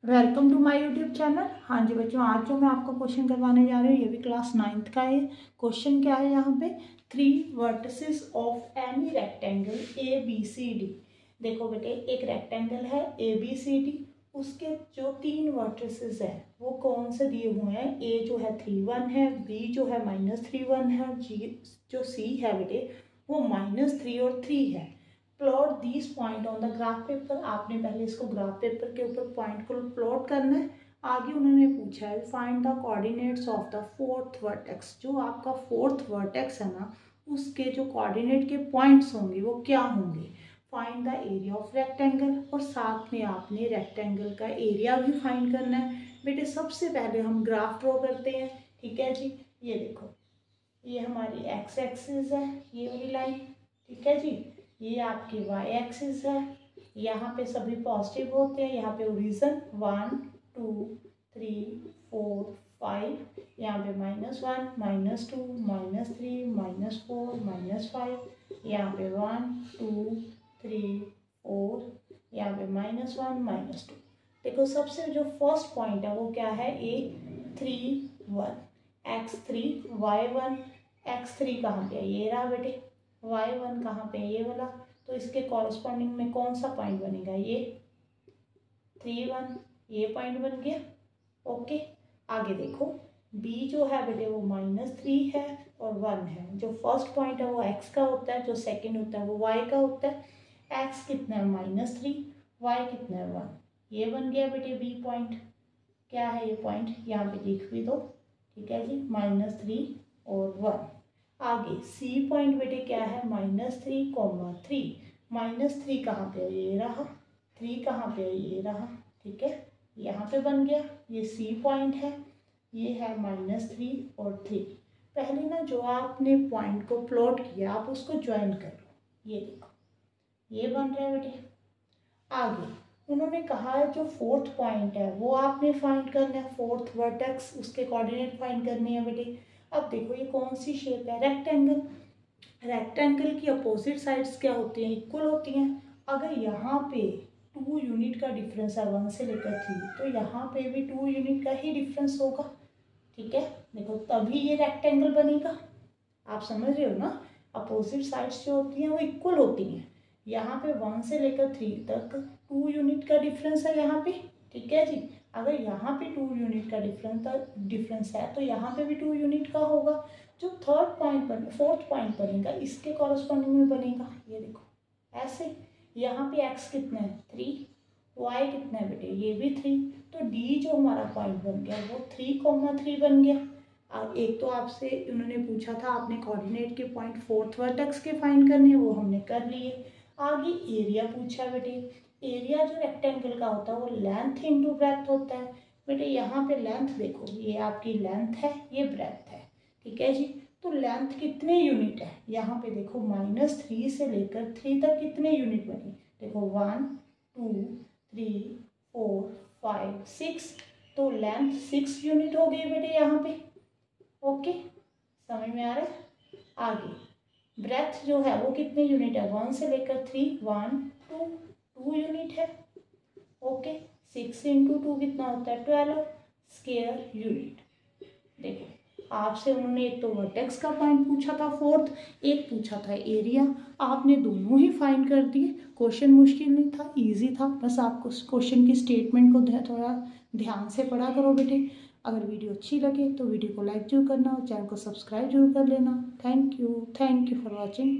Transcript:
Welcome to my YouTube channel. हाँ जी बच्चों, आज जो मैं आपको क्वेश्चन करवाने जा रही हूँ ये भी क्लास 9th का है। क्वेश्चन क्या है यहाँ पे, 3 vertices of any rectangle A B C D. देखो बेटे, एक रेक्टेंगल है ए बी सी डी, उसके जो 3 वर्टिसेस है वो कौन से दिए हुए हैं। ए जो है 3 1 है, बी जो है -3 1 है, जी जो सी है बेटे वो -3 और 3 है। Plot this point on the graph paper. आपने पहले इसको ग्राफ पेपर के ऊपर पॉइंट को प्लॉट करना है। आगे उन्होंने पूछा है find the coordinates of the 4th vertex. जो आपका 4th वर्टेक्स है ना, उसके जो कोऑर्डिनेट के पॉइंट्स होंगे वो क्या होंगे। Find the area of rectangle, और साथ में आपने रेक्टेंगल का एरिया भी फाइंड करना है। बेटे सबसे पहले हम ग्राफ ड्रॉ करते हैं, ठीक है जी। ये देखो, ये हमारी एक्स एक्सिस है, ये वाली लाइन, ठीक है जी। ये आपकी वाई एक्सिस है, यहाँ पे सभी पॉजिटिव होते हैं। यहाँ पे ओरिजिन 1 2 3 4 5, यहाँ पे -1 -2 -3 -4 -5, यहाँ पे 1 2 3 4, यहाँ पे -1 -2। देखो सबसे जो फर्स्ट पॉइंट है वो क्या है, A3 1 x3 y1। x3 कहाँ पे है, ये रहा बेटे। y1 कहाँ पे है, ये वाला। तो इसके कॉरस्पॉन्डिंग में कौन सा पॉइंट बनेगा, ये 3 1, ये पॉइंट बन गया। ओके, आगे देखो b जो है बेटे वो -3 है और 1 है। जो फर्स्ट पॉइंट है वो x का होता है, जो सेकंड होता है वो y का होता है। x कितना है -3, y कितना है 1, ये बन गया बेटे b पॉइंट। क्या है ये पॉइंट, यहाँ पे लिख भी दो, ठीक है जी, -3 और 1। आगे सी पॉइंट बेटे क्या है, -3, -3 कहाँ पे है, ये रहा। 3 कहाँ पे है, ये रहा, ठीक है। यहाँ पे बन गया, ये सी पॉइंट है, ये है -3 और 3। पहले ना जो आपने पॉइंट को प्लॉट किया आप उसको ज्वाइन कर लो। ये देखो, ये बन रहा है बेटे। आगे उन्होंने कहा है जो 4th पॉइंट है वो आपने फाइंड करना है, 4th वर्टेक्स, उसके कोऑर्डिनेट फाइंड करने हैं बेटे। अब देखो ये कौन सी शेप है, रेक्टेंगल। रेक्टेंगल की अपोजिट साइड्स क्या होती हैं, इक्वल होती हैं। अगर यहाँ पे 2 यूनिट का डिफरेंस है 1 से लेकर 3, तो यहाँ पे भी 2 यूनिट का ही डिफरेंस होगा, ठीक है। देखो तभी ये रेक्टेंगल बनेगा। आप समझ रहे हो ना, अपोजिट साइड्स जो होती हैं वो इक्वल होती हैं। यहाँ पे 1 से लेकर 3 तक 2 यूनिट का डिफरेंस है यहाँ पे, ठीक है जी। अगर यहाँ पे 2 यूनिट का डिफरेंस है तो यहाँ पे भी 2 यूनिट का होगा। जो 4th पॉइंट बनेगा इसके कॉरस्पॉन्डिंग में बनेगा। ये देखो ऐसे, यहाँ पे x कितना है 3, y कितना है बेटे, ये भी 3। तो d जो हमारा पॉइंट बन गया वो 3,3 बन गया। अब एक तो आपसे उन्होंने पूछा था आपने कोऑर्डिनेट के पॉइंट 4th वर्टेक्स के फाइंड करने, वो हमने कर लिए। आगे एरिया पूछा बेटे। एरिया जो रेक्टेंगल का होता है वो लेंथ इंटू ब्रेथ होता है। बेटे यहाँ पे लेंथ देखो, ये आपकी लेंथ है, ये ब्रेथ है, ठीक है जी। तो लेंथ कितने यूनिट है, यहाँ पे देखो -3 से लेकर 3 तक कितने यूनिट बने। देखो 1 2 3 4 5 6, तो लेंथ 6 यूनिट हो गई बेटे यहाँ पे। ओके, समझ में आ रहा है। आगे ब्रेथ जो है वो कितने यूनिट है, 1 से लेकर 3, 1 2 यूनिट है। ओके, 6 × 2 कितना होता है, 12 स्क्वायर यूनिट। देखो आपसे उन्होंने एक तो वर्टेक्स का पॉइंट पूछा था 4th, एक पूछा था एरिया। आपने दोनों ही फाइंड कर दिए। क्वेश्चन मुश्किल नहीं था, इजी था। बस आपको क्वेश्चन की स्टेटमेंट को थोड़ा ध्यान से पढ़ा करो बेटे। अगर वीडियो अच्छी लगे तो वीडियो को लाइक जरूर करना और चैनल को सब्सक्राइब जरूर कर लेना। Thank you for watching.